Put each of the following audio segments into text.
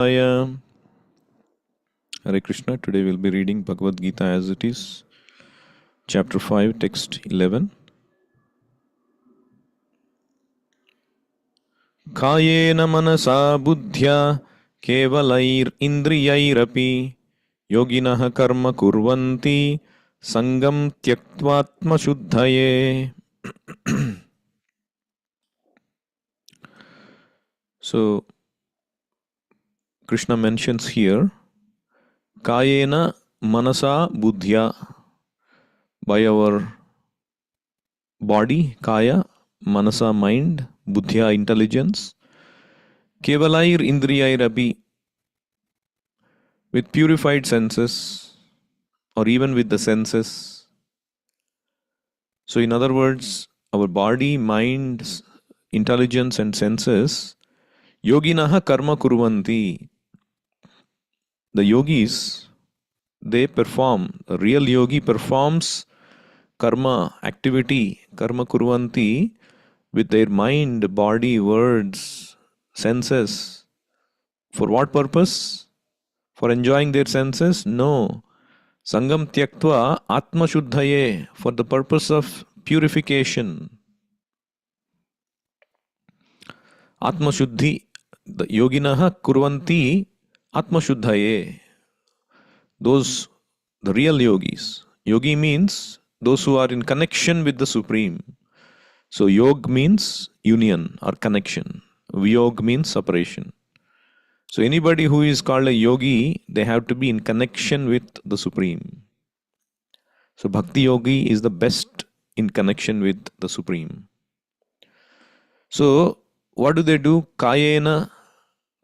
Hare Krishna. Today we'll be reading Bhagavad Gita as it is, chapter 5, text 11. Kayena manasa buddhya kevalair indriyairapi yoginaha karma kurvanti sangam tyaktvatma shuddhaye. So, Krishna mentions here Kayena manasa buddhya, by our body, kaya, manasa, mind, buddhya, intelligence, kevalair indriyairapi, with purified senses, or even with the senses. So, in other words, our body, mind, intelligence, and senses, yoginaha karma kurvanti. The yogis, they perform, the real yogi performs karma, activity, karma kurvanti, with their mind, body, words, senses. For what purpose? For enjoying their senses? No. Sangam tyaktva atma shuddhaye, for the purpose of purification. Atma shuddhi, the yoginaha kurvanti atma shuddhaye. Those, the real yogis. Yogi means those who are in connection with the Supreme. So yog means union or connection. Vyog means separation. So anybody who is called a yogi, they have to be in connection with the Supreme. So Bhakti Yogi is the best in connection with the Supreme. So what do they do? Kayena.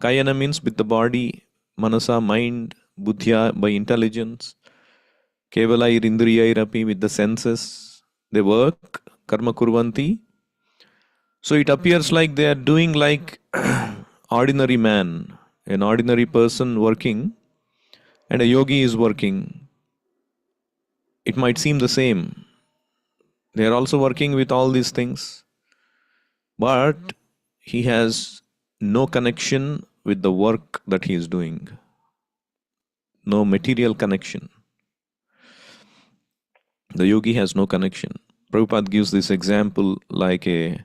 Kayena means with the body, manasa, mind, buddhya, by intelligence. Kevalair indriyairapi, with the senses. They work, karma kurvanti. So it appears like they are doing like ordinary man, an ordinary person working, and a yogi is working. It might seem the same. They are also working with all these things, but he has no connection with the work that he is doing. No material connection. The yogi has no connection. Prabhupada gives this example like a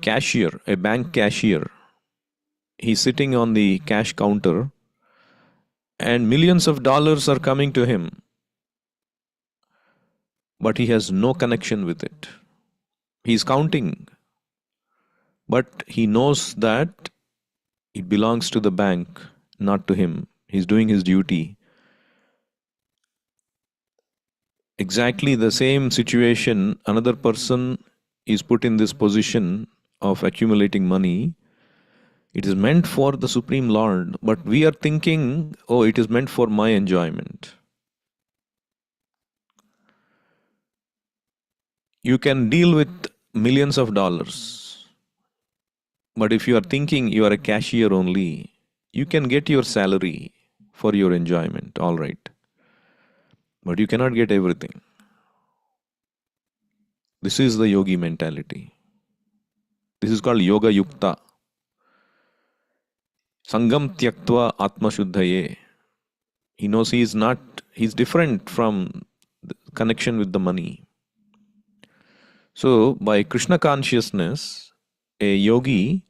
cashier, a bank cashier. He's sitting on the cash counter and millions of dollars are coming to him, but he has no connection with it. He's counting, but he knows that it belongs to the bank, not to him. He's doing his duty. Exactly the same situation, another person is put in this position of accumulating money. It is meant for the Supreme Lord, but we are thinking, oh, it is meant for my enjoyment. You can deal with millions of dollars, but if you are thinking you are a cashier only, you can get your salary for your enjoyment, all right. But you cannot get everything. This is the yogi mentality. This is called yoga yukta. Sangam tyaktva atma shuddhaye. He knows he's different from the connection with the money. So by Krishna consciousness, a yogi,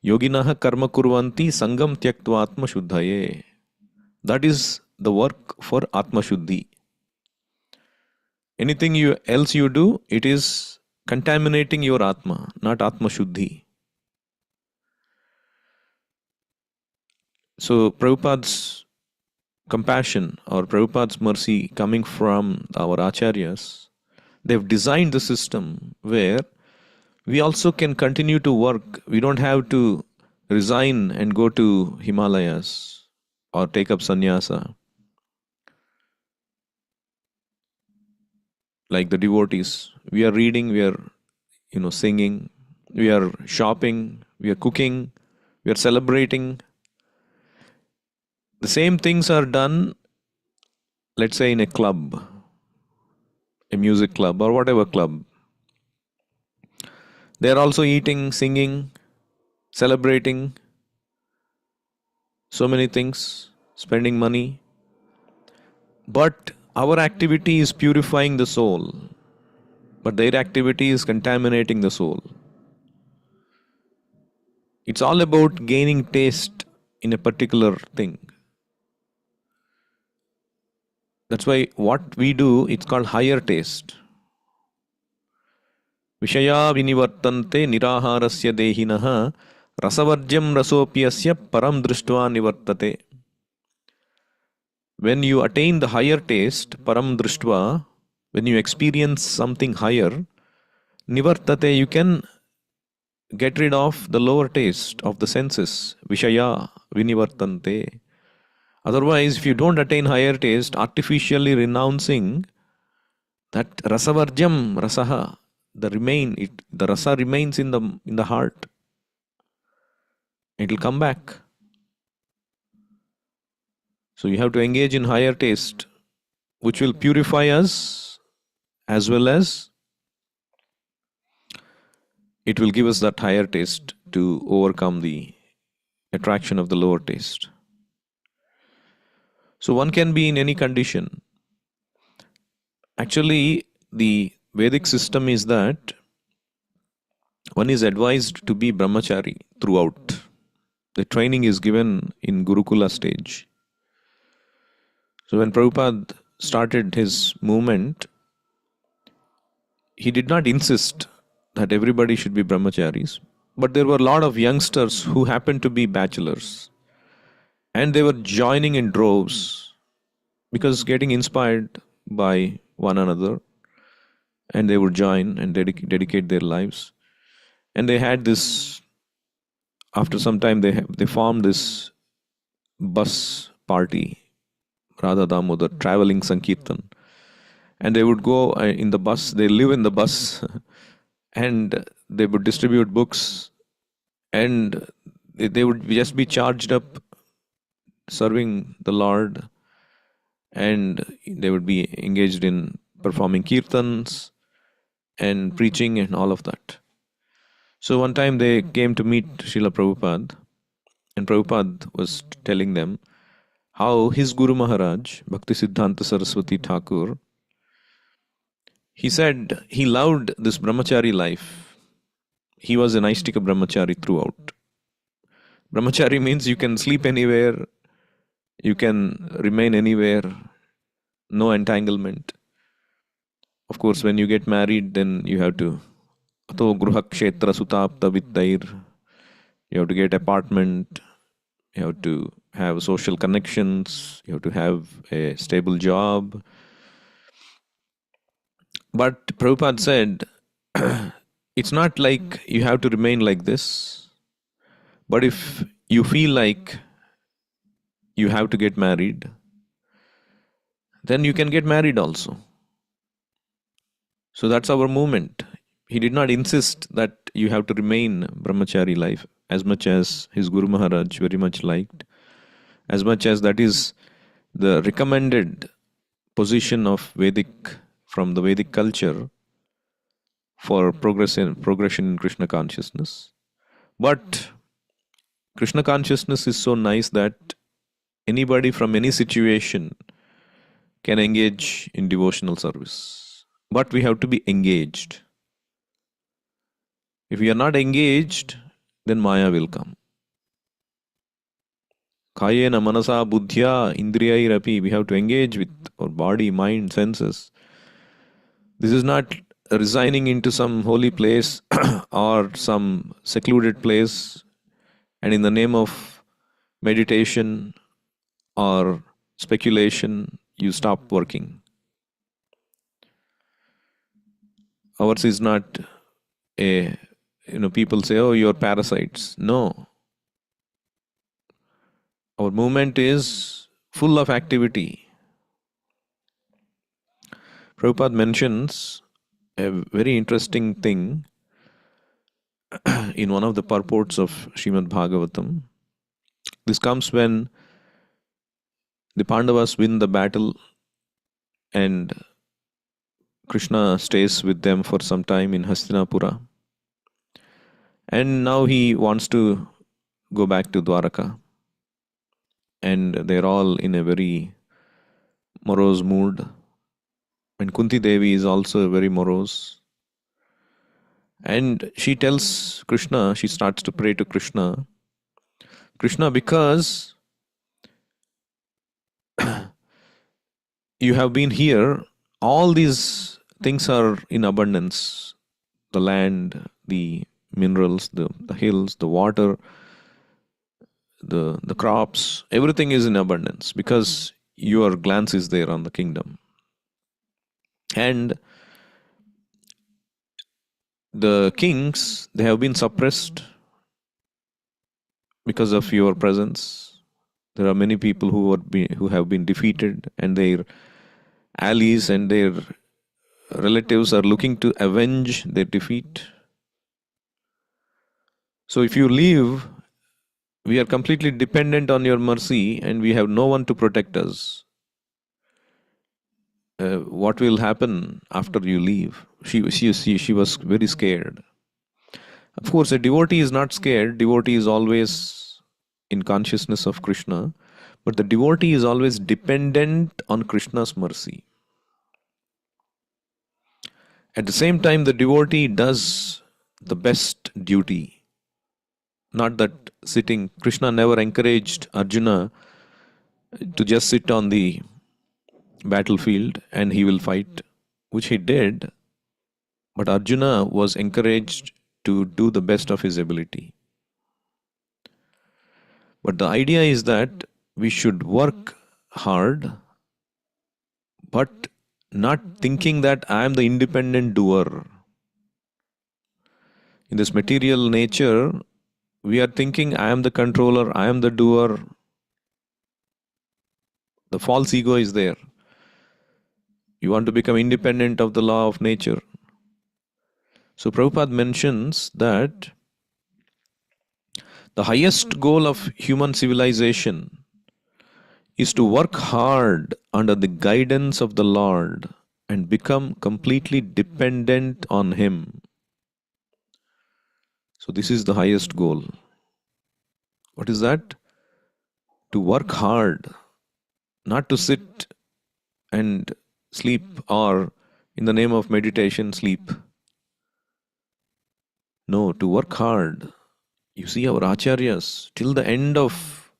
yoginaha karma kurvanti sangam tyaktva atma shuddhaye. That is the work for atma shuddhi. Anything else you do, it is contaminating your atma, not atma shuddhi. So Prabhupada's compassion or Prabhupada's mercy coming from our acharyas, they've designed the system where we also can continue to work. We don't have to resign and go to Himalayas or take up sannyasa. Like the devotees, we are reading, we are singing, we are shopping, we are cooking, we are celebrating. The same things are done, let's say in a club, a music club or whatever club. They are also eating, singing, celebrating. so many things, spending money. But our activity is purifying the soul, but their activity is contaminating the soul. It's all about gaining taste in a particular thing. That's why what we do, it's called higher taste. Vishaya vinivartante niraharasya dehinaha rasavarjam rasopyasya param drishtva nivartate. When you attain the higher taste, param drishtva, when you experience something higher, nivartate, you can get rid of the lower taste of the senses. Vishaya vinivartante. Otherwise, if you don't attain higher taste, artificially renouncing that rasavarjam, rasaha, the rasa remains in the heart. It will come back. So you have to engage in higher taste, which will purify us, as well as it will give us that higher taste to overcome the attraction of the lower taste. So one can be in any condition. Actually, the Vedic system is that one is advised to be brahmachari throughout. The training is given in Gurukula stage. So when Prabhupada started his movement, he did not insist that everybody should be brahmacharis, but there were a lot of youngsters who happened to be bachelors, and they were joining in droves because getting inspired by one another, and they would join and dedicate their lives. And they had this, after some time they formed this bus party, Radha Damodar, traveling Sankirtan. And they would go in the bus, they live in the bus, and they would distribute books, and they would just be charged up serving the Lord, and they would be engaged in performing kirtans and preaching and all of that. So one time they came to meet Srila Prabhupada, and Prabhupada was telling them how his Guru Maharaj, Bhakti Siddhanta Saraswati Thakur, he said he loved this brahmachari life. He was an Aistika brahmachari throughout. Brahmachari means you can sleep anywhere, you can remain anywhere, no entanglement. Of course, when you get married, then you have to Ato gruha kshetra sutapta vittair. You have to get apartment, you have to have social connections, you have to have a stable job. But Prabhupada said, it's not like you have to remain like this, but if you feel like you have to get married, then you can get married also. So that's our movement. He did not insist that you have to remain brahmachari life, as much as his Guru Maharaj very much liked, as much as that is the recommended position of Vedic, from the Vedic culture, for progression in Kṛṣṇa consciousness. But Kṛṣṇa consciousness is so nice that anybody from any situation can engage in devotional service. But we have to be engaged. If we are not engaged, then Maya will come. Kayena manasa buddhya indriyairapi. We have to engage with our body, mind, senses. This is not resigning into some holy place or some secluded place, and in the name of meditation or speculation, you stop working. Ours is not a, people say, oh, you're parasites. No. Our movement is full of activity. Prabhupada mentions a very interesting thing in one of the purports of Srimad Bhagavatam. This comes when the Pandavas win the battle and Kṛṣṇa stays with them for some time in Hastinapura. And now he wants to go back to Dwaraka. and they're all in a very morose mood. And Kunti Devi is also very morose. And she tells Krishna, she starts to pray to Krishna, Krishna, because you have been here, all these things are in abundance. The land, the minerals, the hills, the water, the crops, everything is in abundance because your glance is there on the kingdom. And the kings, they have been suppressed because of your presence. There are many people who have been defeated, and their allies and their relatives are looking to avenge their defeat. So if you leave, we are completely dependent on your mercy, and we have no one to protect us. What will happen after you leave? She was very scared. Of course, a devotee is not scared. Devotee is always in consciousness of Krishna, but the devotee is always dependent on Krishna's mercy. At the same time, the devotee does the best duty. Not that sitting, Krishna never encouraged Arjuna to just sit on the battlefield and he will fight, which he did, but Arjuna was encouraged to do the best of his ability. But the idea is that we should work hard, but not thinking that I am the independent doer. In this material nature, we are thinking I am the controller, I am the doer. The false ego is there. You want to become independent of the law of nature. So Prabhupada mentions that the highest goal of human civilization is to work hard under the guidance of the Lord and become completely dependent on Him. So this is the highest goal. What is that? To work hard, not to sit and sleep or in the name of meditation sleep. No, to work hard. You see our acharyas, till the end of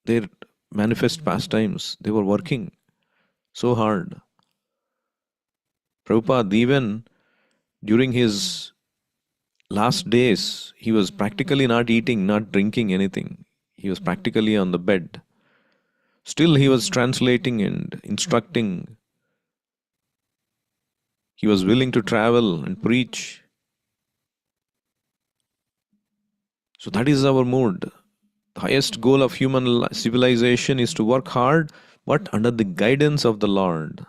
their manifest pastimes, they were working so hard. Prabhupada, even during his last days, he was practically not eating, not drinking anything. He was practically on the bed. Still, he was translating and instructing. He was willing to travel and preach. So that is our mood. The highest goal of human civilization is to work hard, but under the guidance of the Lord,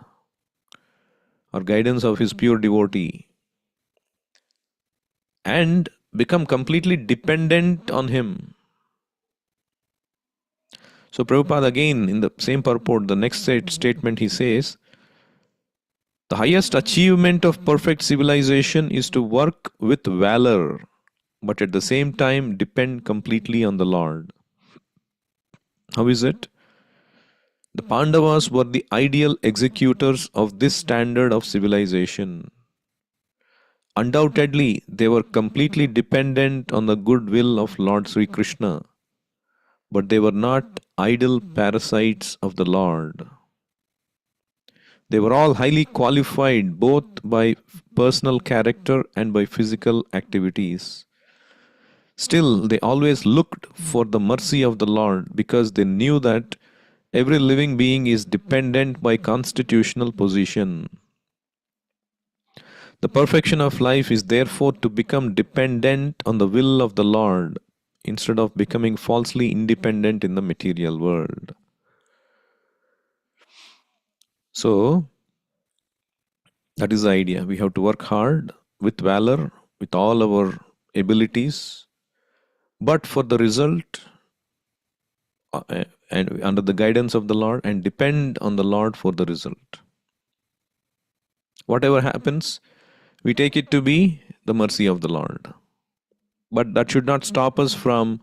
or guidance of His pure devotee, and become completely dependent on Him. So Prabhupada again, in the same purport, the next statement he says, the highest achievement of perfect civilization is to work with valor, but at the same time depend completely on the Lord. How is it? The Pandavas were the ideal executors of this standard of civilization. Undoubtedly, they were completely dependent on the goodwill of Lord Sri Krishna, but they were not idle parasites of the Lord. They were all highly qualified both by personal character and by physical activities. Still, they always looked for the mercy of the Lord because they knew that every living being is dependent by constitutional position. The perfection of life is therefore to become dependent on the will of the Lord instead of becoming falsely independent in the material world. So, that is the idea. We have to work hard with valor, with all our abilities, but for the result and under the guidance of the Lord, and depend on the Lord for the result. Whatever happens, we take it to be the mercy of the Lord. But that should not stop us from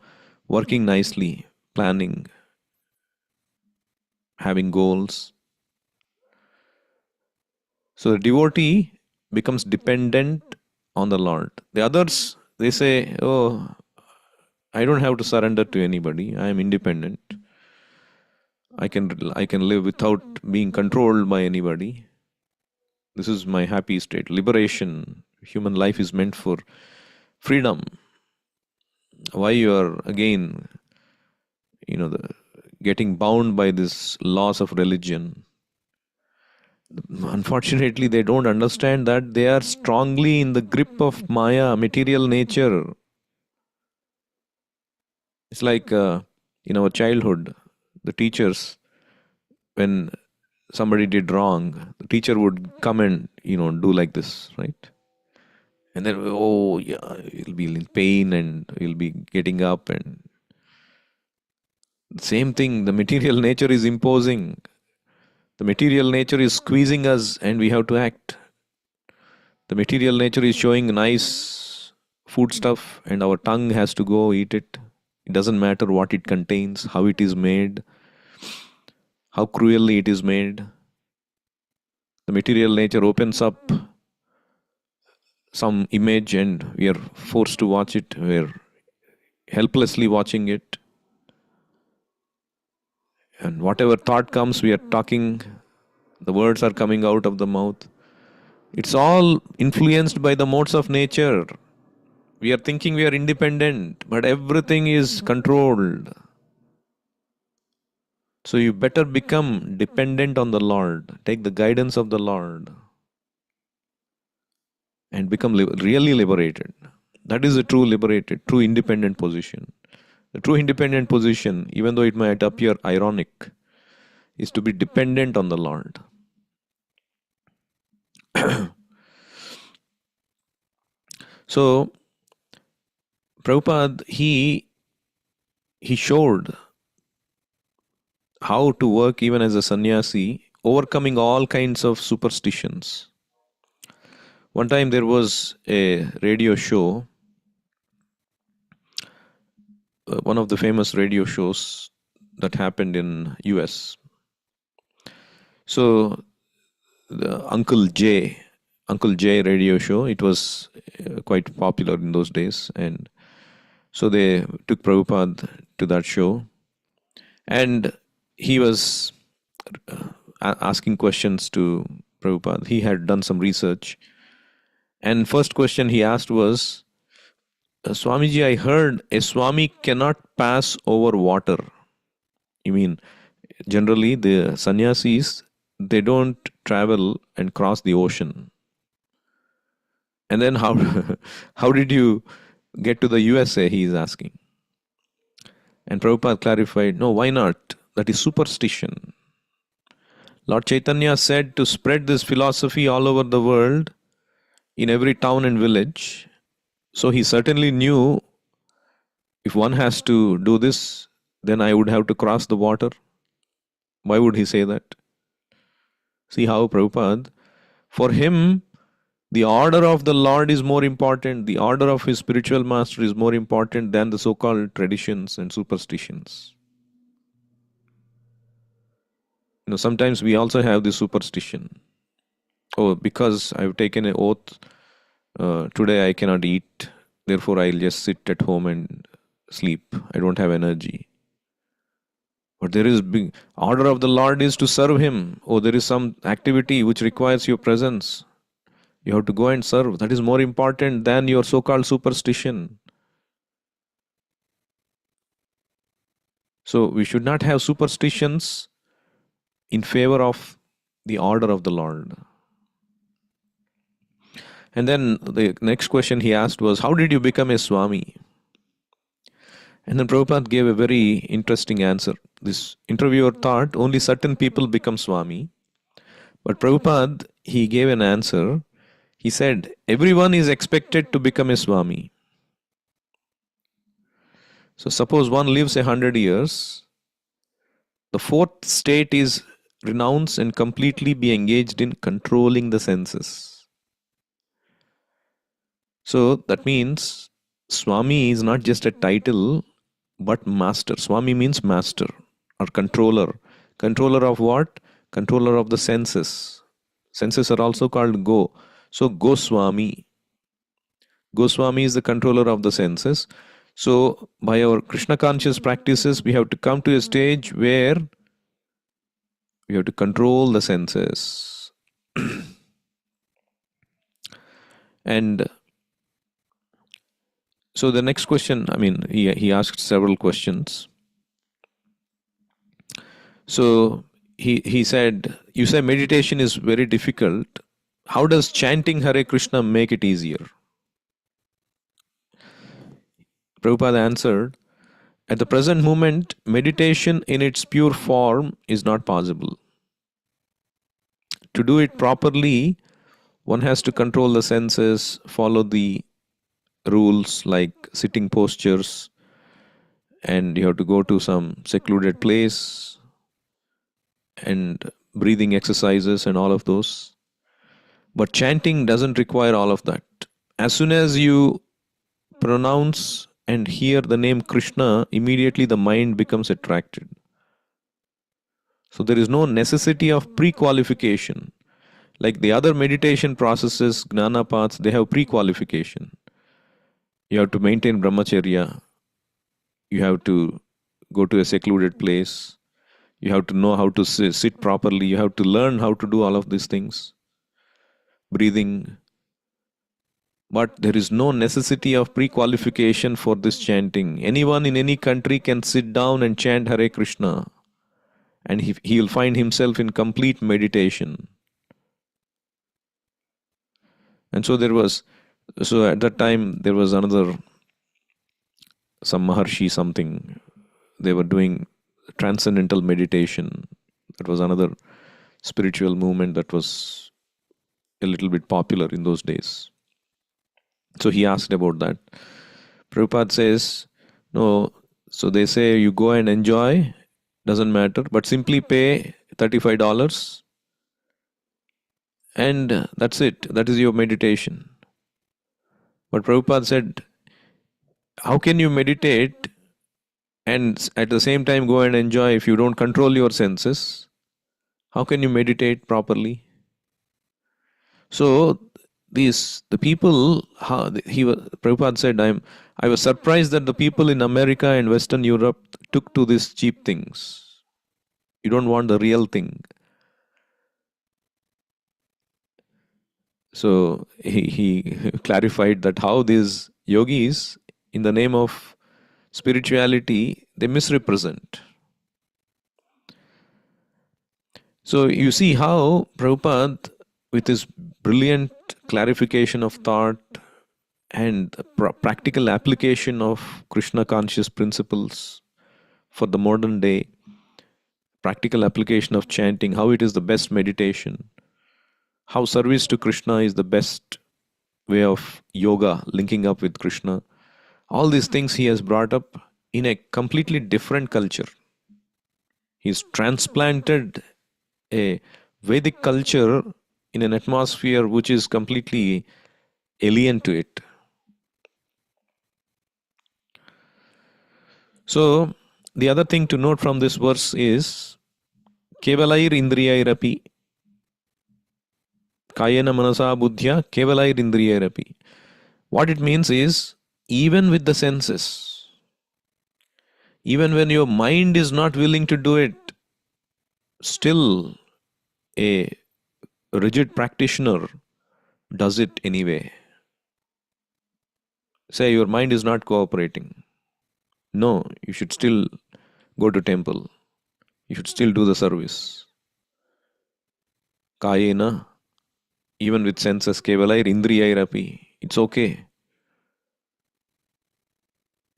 working nicely, planning, having goals. So the devotee becomes dependent on the Lord. The others, they say, oh, I don't have to surrender to anybody. I am independent. I can live without being controlled by anybody. This is my happy state. Liberation. Human life is meant for freedom. Why you are again, the, getting bound by this laws of religion? Unfortunately, they don't understand that they are strongly in the grip of Maya, material nature. It's like in our childhood, the teachers, when somebody did wrong, the teacher would come and, do like this, right? And then, oh, yeah, you'll be in pain and you'll be getting up. And same thing, the material nature is imposing. The material nature is squeezing us and we have to act. The material nature is showing nice food stuff and our tongue has to go eat it. It doesn't matter what it contains, how it is made, how cruelly it is made. The material nature opens up some image and we are forced to watch it. We're helplessly watching it. And whatever thought comes, we are talking. The words are coming out of the mouth. It's all influenced by the modes of nature. We are thinking we are independent, but everything is controlled. So you better become dependent on the Lord. Take the guidance of the Lord and become really liberated. That is a true liberated, true independent position. The true independent position, even though it might appear ironic, is to be dependent on the Lord. So, Prabhupada, he showed how to work even as a sannyasi, overcoming all kinds of superstitions. One time there was a radio show, one of the famous radio shows that happened in US. So the Uncle J radio show, it was quite popular in those days, and so they took Prabhupada to that show, and he was asking questions to Prabhupada. He had done some research, and first question he asked was, Swamiji, I heard a Swami cannot pass over water. You mean, generally the sannyasis, they don't travel and cross the ocean. And then how how did you get to the USA, he is asking. And Prabhupada clarified, no, why not? That is superstition. Lord Chaitanya said to spread this philosophy all over the world, in every town and village. So he certainly knew if one has to do this, then I would have to cross the water. Why would he say that? See how Prabhupada, for him, the order of the Lord is more important, the order of his spiritual master is more important than the so-called traditions and superstitions. Sometimes we also have this superstition. Oh, because I've taken an oath, today I cannot eat, therefore I'll just sit at home and sleep. I don't have energy. But there is big order of the Lord is to serve him. Oh, there is some activity which requires your presence. You have to go and serve. That is more important than your so-called superstition. So we should not have superstitions in favor of the order of the Lord. And then the next question he asked was, how did you become a Swami? And then Prabhupada gave a very interesting answer. This interviewer thought only certain people become Swami. But Prabhupada, he gave an answer. He said, everyone is expected to become a Swami. So suppose one lives 100 years, the fourth state is renounce and completely be engaged in controlling the senses. So that means Swami is not just a title, but master. Swami means master or controller. Controller of what? Controller of the senses. Senses are also called go. So Goswami. Goswami is the controller of the senses. So by our Krishna conscious practices, we have to come to a stage where we have to control the senses. And so the next question, he asked several questions. So he said, you say meditation is very difficult. How does chanting Hare Krishna make it easier? Prabhupada answered, at the present moment, meditation in its pure form is not possible. To do it properly, one has to control the senses, follow the rules like sitting postures, and you have to go to some secluded place and breathing exercises and all of those. But chanting doesn't require all of that. As soon as you pronounce and hear the name Krishna, immediately the mind becomes attracted. So there is no necessity of pre-qualification. Like the other meditation processes, gnana paths, they have pre-qualification. You have to maintain brahmacharya. You have to go to a secluded place. You have to know how to sit properly. You have to learn how to do all of these things. Breathing. But there is no necessity of pre-qualification for this chanting. Anyone in any country can sit down and chant Hare Krishna, and he will find himself in complete meditation. And so at that time there was some Maharshi something. They were doing transcendental meditation. That was another spiritual movement that was a little bit popular in those days. So he asked about that. Prabhupada says, no, so they say you go and enjoy, doesn't matter, but simply pay $35 and that's it. That is your meditation. But Prabhupada said, how can you meditate and at the same time go and enjoy if you don't control your senses? How can you meditate properly? So Prabhupada said, I was surprised that the people in America and Western Europe took to these cheap things. You don't want the real thing. So he clarified that how these yogis, in the name of spirituality, they misrepresent. So you see how Prabhupada, with his brilliant clarification of thought and practical application of Krishna conscious principles for the modern day, practical application of chanting, how it is the best meditation, how service to Krishna is the best way of yoga, linking up with Krishna. All these things he has brought up in a completely different culture. He's transplanted a Vedic culture in an atmosphere which is completely alien to it. So, the other thing to note from this verse is Kevalair Indriyairapi Kayena Manasa Buddhya Kevalair Indriyairapi. What it means is, even with the senses, even when your mind is not willing to do it, still a rigid practitioner does it anyway. Say your mind is not cooperating. No, you should still go to temple. You should still do the service. Kayena, even with senses, Kevalair Indriyairapi. It's okay.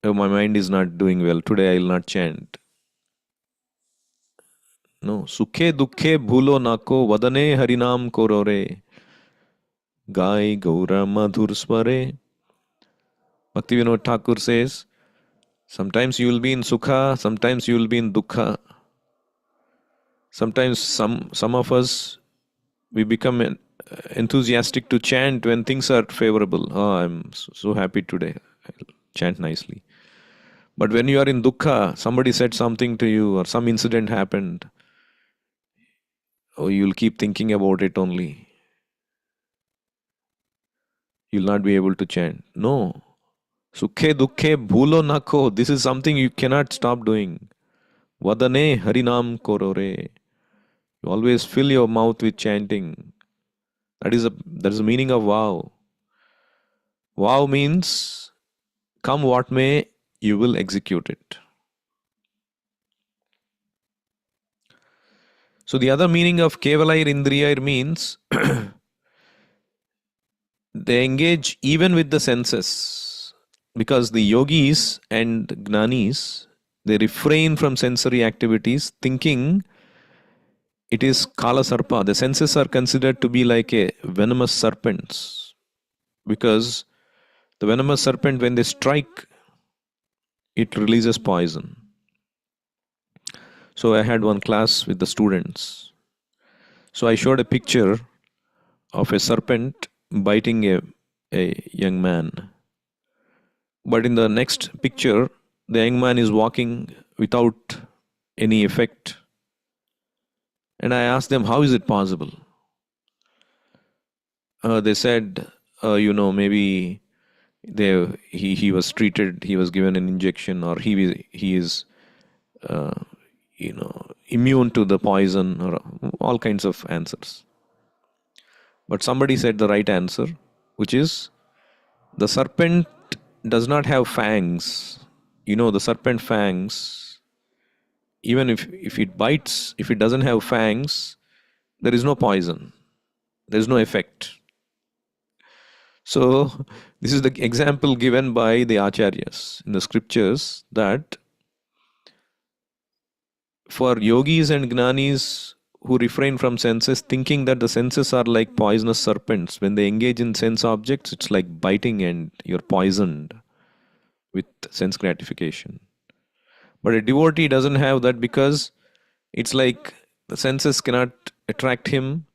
Oh, my mind is not doing well. Today I will not chant. No. Sukhe dukhe bhulo nako vadane harinam korore. Gai gaura madhur sware. Bhaktivinoda Thakur says, sometimes you will be in sukha, sometimes you will be in dukkha. Sometimes some of us, we become enthusiastic to chant when things are favorable. Oh, I'm so happy today. I'll chant nicely. But when you are in dukkha, somebody said something to you or some incident happened, or you'll keep thinking about it only. You'll not be able to chant. No. Sukhe dukhe bhulo nakho. This is something you cannot stop doing. Vadane harinam korore. You always fill your mouth with chanting. That is the meaning of vow. Vow means come what may, you will execute it. So the other meaning of Kevalayir Indriyayir means they engage even with the senses, because the yogis and gnanis, they refrain from sensory activities thinking it is kala sarpa. The senses are considered to be like a venomous serpents, because the venomous serpent, when they strike, it releases poison. So I had one class with the students. So I showed a picture of a serpent biting a young man. But in the next picture, the young man is walking without any effect. And I asked them, how is it possible? They said, maybe he was treated, he was given an injection, or he is uh, immune to the poison, or all kinds of answers. But somebody said the right answer, which is the serpent does not have fangs. The serpent fangs, even if it bites, if it doesn't have fangs, there is no poison, there is no effect. So, this is the example given by the acharyas in the scriptures, that for yogis and gnanis who refrain from senses, thinking that the senses are like poisonous serpents, when they engage in sense objects, it's like biting and you're poisoned with sense gratification. But a devotee doesn't have that, because it's like the senses cannot attract him.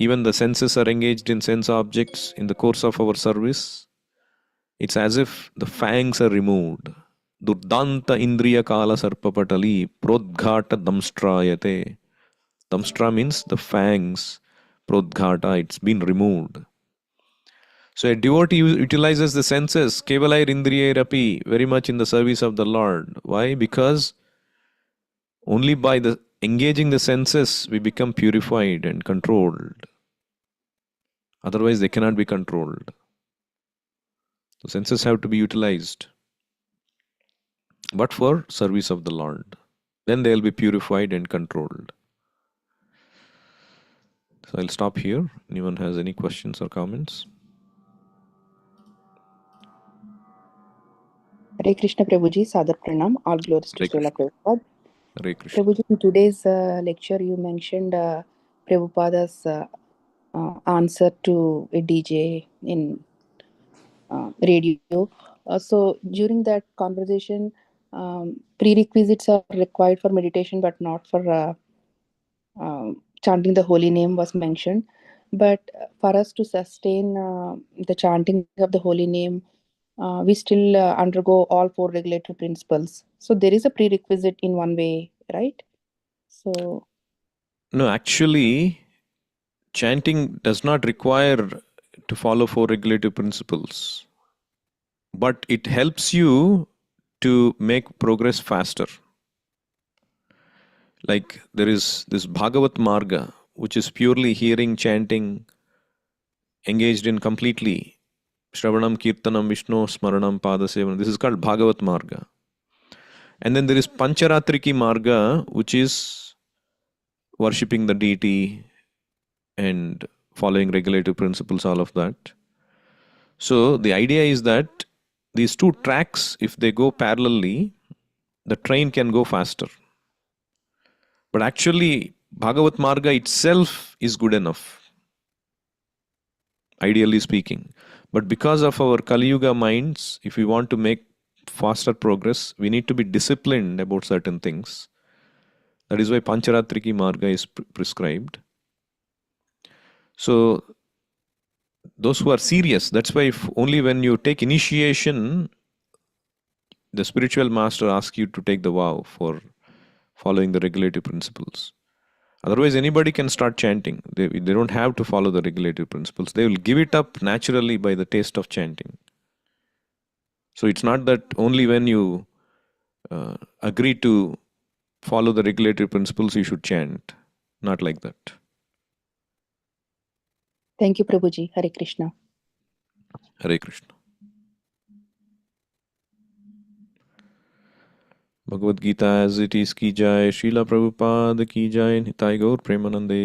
Even the senses are engaged in sense objects in the course of our service. It's as if the fangs are removed. Durdanta indriya kala sarpapatali prodghata damstrayate. Damstra means the fangs. Prodghata, it's been removed. So a devotee utilizes the senses, kevalayir indriyayirapi, very much in the service of the Lord. Why? Because only by the engaging the senses we become purified and controlled. Otherwise they cannot be controlled. The senses have to be utilized, but for service of the Lord. Then they will be purified and controlled. So I'll stop here. Anyone has any questions or comments? Hare Krishna Prabhuji, Sadar Pranam, all glories to Hare Srila Krishna. Prabhupada. Hare Krishna. Prabhuji, in today's lecture, you mentioned Prabhupada's answer to a DJ in radio. So during that conversation, prerequisites are required for meditation, but not for chanting the holy name was mentioned. But for us to sustain the chanting of the holy name, we still undergo all four regulatory principles. So there is a prerequisite in one way, right? So No, actually, chanting does not require to follow four regulative principles, but it helps you to make progress faster. Like there is this Bhagavat Marga, which is purely hearing, chanting, engaged in completely Shravanam, Kirtanam, Vishnu, Smaranam, Padasevanam. This is called Bhagavat Marga. And then there is Pancharatriki Marga, which is worshipping the deity and following regulative principles, all of that. So the idea is that these two tracks, if they go parallelly, the train can go faster. But actually, Bhagavat Marga itself is good enough, ideally speaking. But because of our Kali Yuga minds, if we want to make faster progress, we need to be disciplined about certain things. That is why Pancharatriki Marga is prescribed. So, those who are serious, that's why only when you take initiation, the spiritual master asks you to take the vow for following the regulative principles. Otherwise, anybody can start chanting. They don't have to follow the regulative principles. They will give it up naturally by the taste of chanting. So it's not that only when you agree to follow the regulative principles you should chant. Not like that. Thank you, Prabhuji. Hare Krishna. Hare Krishna. Bhagavad Gita as it is ki jai, Srila Prabhupada ki jai, Nitai Gaur Premanande.